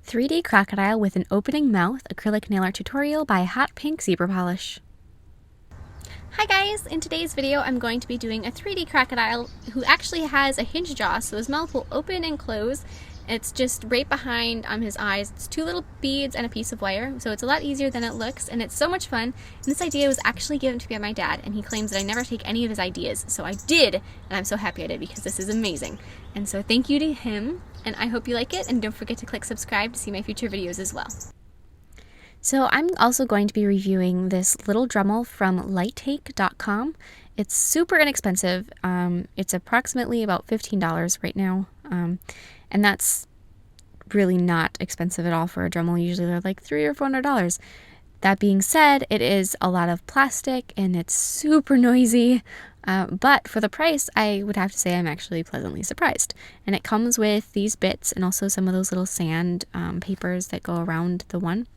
3D Crocodile with an Opening Mouth Acrylic Nail Art Tutorial by Hotpinkzebrapolish. Hi guys! In today's video I'm going to be doing a 3D crocodile who actually has a hinge jaw, so his mouth will open and close. It's just right behind his eyes. It's two little beads and a piece of wire, so it's a lot easier than it looks, and it's so much fun. And this idea was actually given to me by my dad, and he claims that I never take any of his ideas, so I did, and I'm so happy I did because this is amazing. And so thank you to him, and I hope you like it, and don't forget to click subscribe to see my future videos as well. So I'm also going to be reviewing this little Dremel from lighttake.com. It's super inexpensive. It's approximately about $15 right now. And that's really not expensive at all for a Dremel. Usually they're like $300 or $400. That being said, it is a lot of plastic and it's super noisy. But for the price, I would have to say I'm actually pleasantly surprised. And it comes with these bits and also some of those little sand papers that go around the one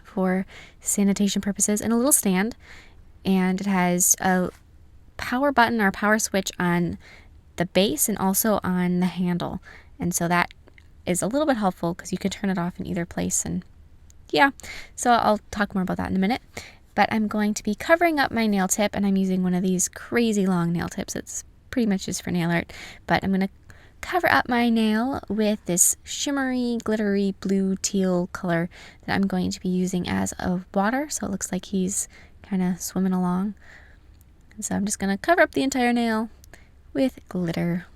for sanitation purposes, and a little stand, and it has a power button or power switch on the base and also on the handle, and so that is a little bit helpful because you can turn it off in either place. And yeah, so I'll talk more about that in a minute. But I'm going to be covering up my nail tip, and I'm using one of these crazy long nail tips. It's pretty much just for nail art, but I'm going to cover up my nail with this shimmery, glittery blue teal color that I'm going to be using as a water, so it looks like he's kind of swimming along. And so I'm just going to cover up the entire nail with glitter.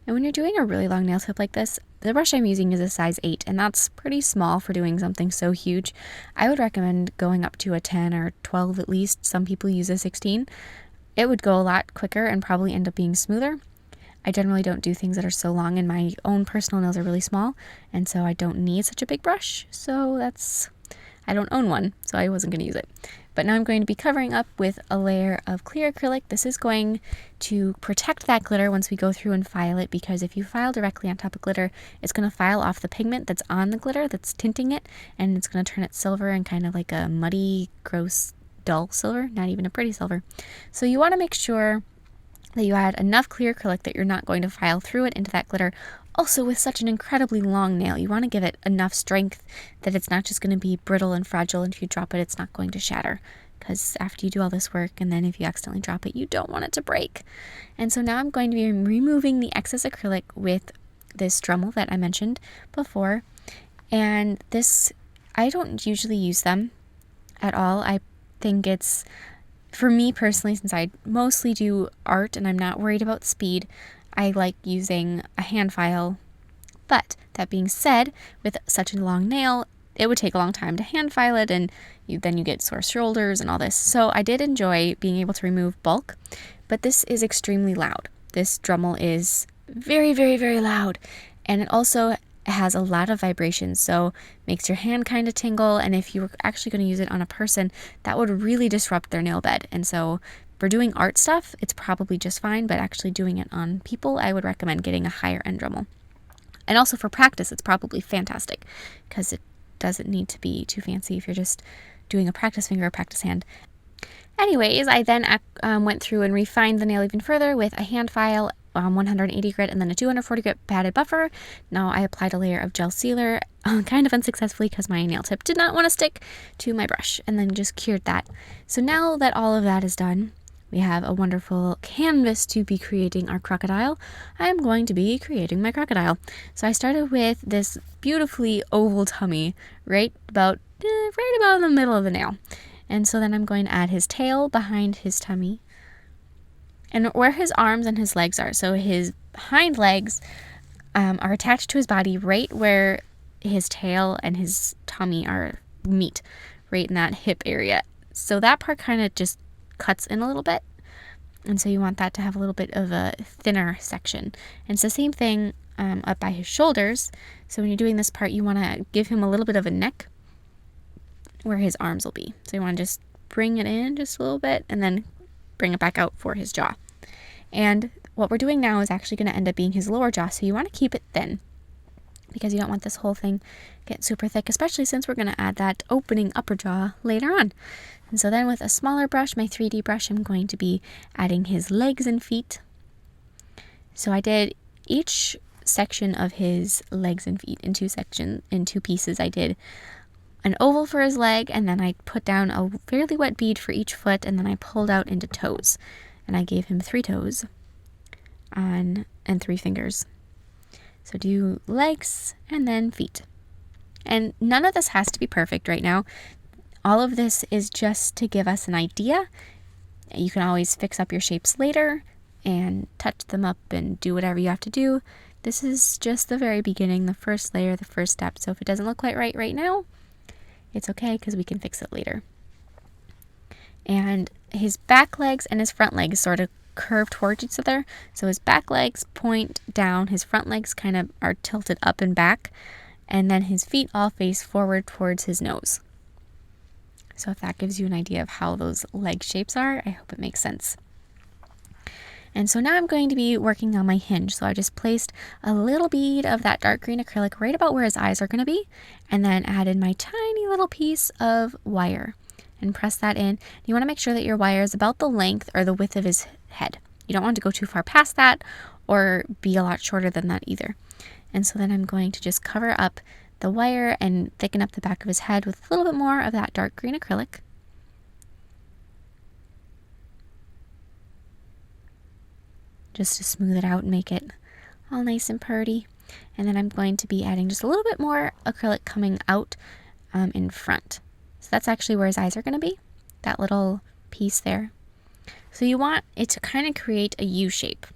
And when you're doing a really long nail tip like this, the brush I'm using is a size 8, and that's pretty small for doing something so huge. I would recommend going up to a 10 or 12 at least. Some people use a 16. It would go a lot quicker and probably end up being smoother. I generally don't do things that are so long, and my own personal nails are really small, and so I don't need such a big brush. So I don't own one, so I wasn't going to use it. But now I'm going to be covering up with a layer of clear acrylic. This is going to protect that glitter once we go through and file it, because if you file directly on top of glitter, it's going to file off the pigment that's on the glitter that's tinting it, and it's going to turn it silver and kind of like a muddy, gross, dull silver, not even a pretty silver. So you want to make sure that you add enough clear acrylic that you're not going to file through it into that glitter. Also, with such an incredibly long nail, you want to give it enough strength that it's not just going to be brittle and fragile, and if you drop it, it's not going to shatter. Because after you do all this work, and then if you accidentally drop it, you don't want it to break. And so now I'm going to be removing the excess acrylic with this Dremel that I mentioned before. And this, I don't usually use them at all. I think it's, for me personally, since I mostly do art and I'm not worried about speed, I like using a hand file. But that being said, with such a long nail, it would take a long time to hand file it, and then you get sore shoulders and all this. So I did enjoy being able to remove bulk, but this is extremely loud. This Dremel is very, very, very loud, and it also has a lot of vibrations, so makes your hand kind of tingle, and if you were actually going to use it on a person, that would really disrupt their nail bed. And so for doing art stuff, it's probably just fine, but actually doing it on people, I would recommend getting a higher end Dremel. And also for practice, it's probably fantastic because it doesn't need to be too fancy if you're just doing a practice finger or practice hand. Anyways, I then went through and refined the nail even further with a hand file, 180 grit, and then a 240 grit padded buffer. Now I applied a layer of gel sealer, kind of unsuccessfully because my nail tip did not want to stick to my brush, and then just cured that. So now that all of that is done, we have a wonderful canvas to be creating our crocodile. I'm going to be creating my crocodile. So I started with this beautifully oval tummy right about in the middle of the nail. And so then I'm going to add his tail behind his tummy and where his arms and his legs are. So his hind legs are attached to his body right where his tail and his tummy meet, right in that hip area. So that part kind of just cuts in a little bit, and so you want that to have a little bit of a thinner section. And it's the same thing up by his shoulders. So when you're doing this part, you want to give him a little bit of a neck where his arms will be. So you want to just bring it in just a little bit and then bring it back out for his jaw. And what we're doing now is actually going to end up being his lower jaw, so you want to keep it thin. because you don't want this whole thing get super thick, especially since we're going to add that opening upper jaw later on. And so then with a smaller brush, my 3D brush, I'm going to be adding his legs and feet. So I did each section of his legs and feet in two pieces. I did an oval for his leg, and then I put down a fairly wet bead for each foot, and then I pulled out into toes. And I gave him 3 toes and 3 fingers. So do legs and then feet. And none of this has to be perfect right now. All of this is just to give us an idea. You can always fix up your shapes later and touch them up and do whatever you have to do. This is just the very beginning, the first layer, the first step. So if it doesn't look quite right now, it's okay because we can fix it later. And his back legs and his front legs sort of curve towards each other. So his back legs point down, his front legs kind of are tilted up and back, and then his feet all face forward towards his nose. So if that gives you an idea of how those leg shapes are, I hope it makes sense. And so now I'm going to be working on my hinge. So I just placed a little bead of that dark green acrylic right about where his eyes are going to be, and then added my tiny little piece of wire and press that in. You want to make sure that your wire is about the length or the width of his head. You don't want to go too far past that or be a lot shorter than that either. And so then I'm going to just cover up the wire and thicken up the back of his head with a little bit more of that dark green acrylic. Just to smooth it out and make it all nice and pretty. And then I'm going to be adding just a little bit more acrylic coming out in front. So that's actually where his eyes are going to be, that little piece there. So you want it to kind of create a U shape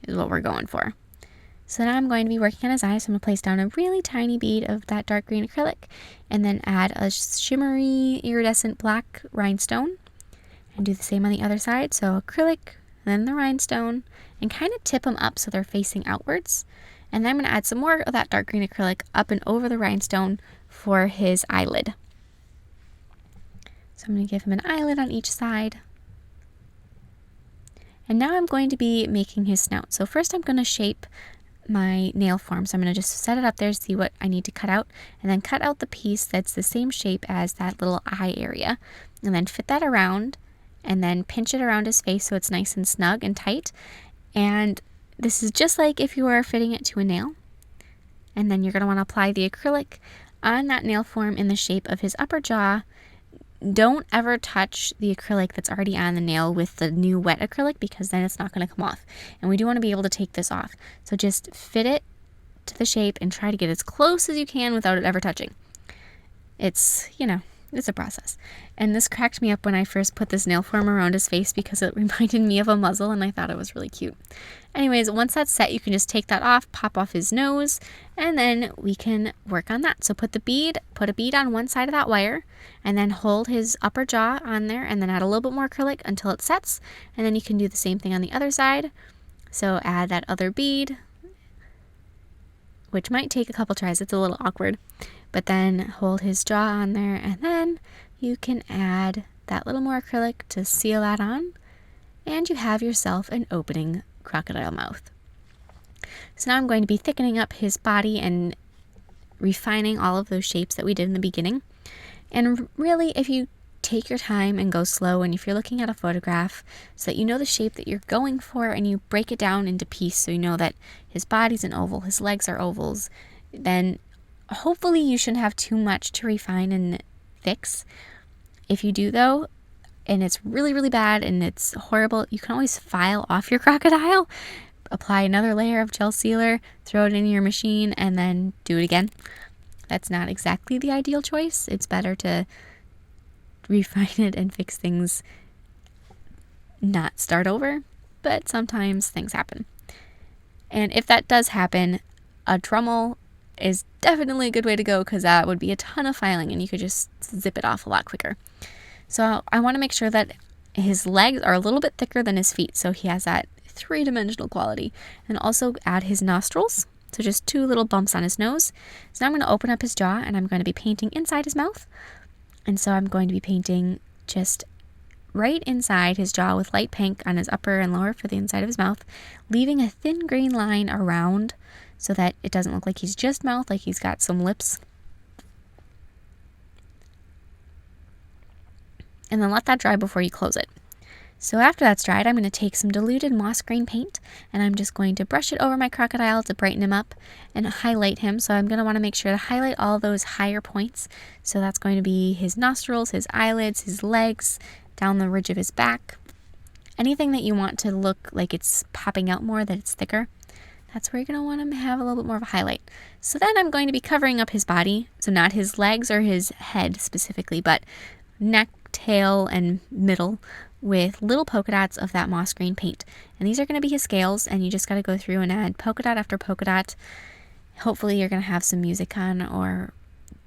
is what we're going for. So now I'm going to be working on his eyes. So I'm going to place down a really tiny bead of that dark green acrylic and then add a shimmery iridescent black rhinestone and do the same on the other side. So acrylic, then the rhinestone, and kind of tip them up so they're facing outwards. And then I'm going to add some more of that dark green acrylic up and over the rhinestone for his eyelid. So I'm going to give him an eyelid on each side. And now I'm going to be making his snout. So first I'm going to shape my nail form. So I'm going to just set it up there, see what I need to cut out, and then cut out the piece that's the same shape as that little eye area, and then fit that around, and then pinch it around his face so it's nice and snug and tight. And this is just like if you were fitting it to a nail. And then you're going to want to apply the acrylic on that nail form in the shape of his upper jaw. Don't ever touch the acrylic that's already on the nail with the new wet acrylic, because then it's not going to come off. And we do want to be able to take this off. So just fit it to the shape and try to get as close as you can without it ever touching. It's, it's a process. And this cracked me up when I first put this nail form around his face because it reminded me of a muzzle and I thought it was really cute. Anyways, once that's set, you can just take that off, pop off his nose, and then we can work on that. So put a bead on one side of that wire, and then hold his upper jaw on there, and then add a little bit more acrylic until it sets, and then you can do the same thing on the other side. So add that other bead, which might take a couple tries, it's a little awkward, but then hold his jaw on there, and then you can add that little more acrylic to seal that on, and you have yourself an opening crocodile mouth. So now I'm going to be thickening up his body and refining all of those shapes that we did in the beginning. And really, if you take your time and go slow, and if you're looking at a photograph so that you know the shape that you're going for, and you break it down into pieces so you know that his body's an oval, his legs are ovals, then hopefully you shouldn't have too much to refine and fix. If you do though, and it's really, really bad and it's horrible, you can always file off your crocodile, apply another layer of gel sealer, throw it in your machine, and then do it again. That's not exactly the ideal choice. It's better to refine it and fix things, not start over, but sometimes things happen. And if that does happen, a Dremel is definitely a good way to go, because that would be a ton of filing and you could just zip it off a lot quicker. So I want to make sure that his legs are a little bit thicker than his feet, so he has that three-dimensional quality. And also add his nostrils, so just 2 little bumps on his nose. So now I'm going to open up his jaw, and I'm going to be painting inside his mouth. And so I'm going to be painting just right inside his jaw with light pink on his upper and lower for the inside of his mouth, leaving a thin green line around so that it doesn't look like he's just mouth, like he's got some lips. And then let that dry before you close it. So after that's dried, I'm going to take some diluted moss green paint, and I'm just going to brush it over my crocodile to brighten him up and highlight him. So I'm going to want to make sure to highlight all those higher points. So that's going to be his nostrils, his eyelids, his legs, down the ridge of his back. Anything that you want to look like it's popping out more, that it's thicker, that's where you're going to want him to have a little bit more of a highlight. So then I'm going to be covering up his body, so not his legs or his head specifically, but neck, tail, and middle, with little polka dots of that moss green paint. And these are going to be his scales, and you just got to go through and add polka dot after polka dot. Hopefully you're going to have some music on or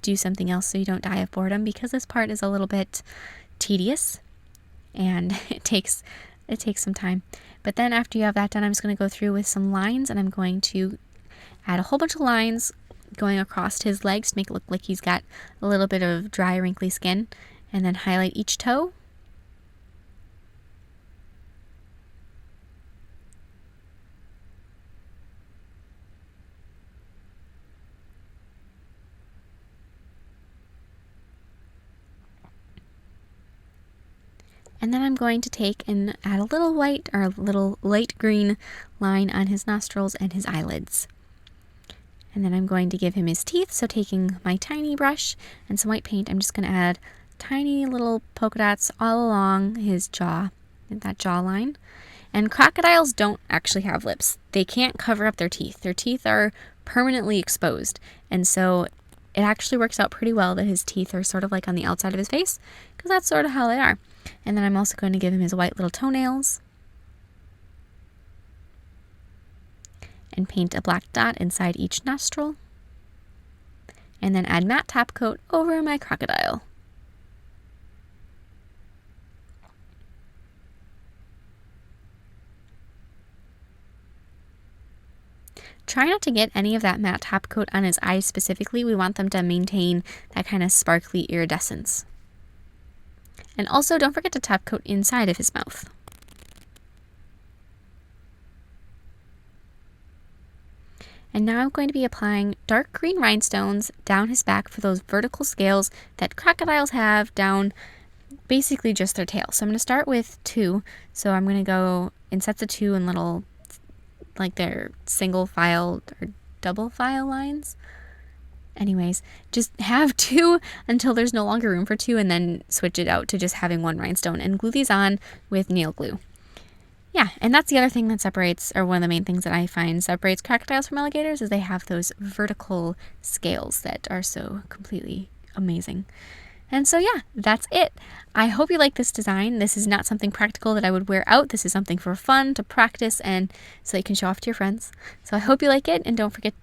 do something else so you don't die of boredom, because this part is a little bit tedious and it takes some time. But then after you have that done, I'm just going to go through with some lines, and I'm going to add a whole bunch of lines going across his legs to make it look like he's got a little bit of dry, wrinkly skin, and then highlight each toe. And then I'm going to take and add a little white or a little light green line on his nostrils and his eyelids. And then I'm going to give him his teeth. So taking my tiny brush and some white paint, I'm just going to add tiny little polka dots all along his jaw, that jawline. And crocodiles don't actually have lips. They can't cover up their teeth. Their teeth are permanently exposed. And so it actually works out pretty well that his teeth are sort of like on the outside of his face, because that's sort of how they are. And then I'm also going to give him his white little toenails and paint a black dot inside each nostril, and then add matte top coat over my crocodile. Try not to get any of that matte top coat on his eyes specifically. We want them to maintain that kind of sparkly iridescence. And also don't forget to top coat inside of his mouth. And now I'm going to be applying dark green rhinestones down his back for those vertical scales that crocodiles have down basically just their tail. So I'm going to start with 2. So I'm going to go in sets of 2 in little, like their single file or double file lines. Anyways, just have 2 until there's no longer room for 2, and then switch it out to just having 1 rhinestone and glue these on with nail glue. Yeah, and that's the other thing that separates, or one of the main things that I find separates crocodiles from alligators, is they have those vertical scales that are so completely amazing. And so yeah, that's it. I hope you like this design. This is not something practical that I would wear out. This is something for fun, to practice, and so you can show off to your friends. So I hope you like it, and don't forget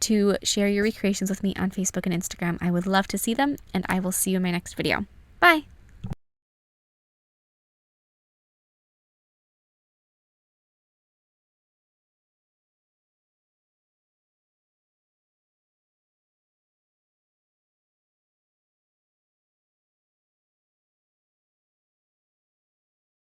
to share your recreations with me on Facebook and Instagram. I would love to see them, and I will see you in my next video. Bye!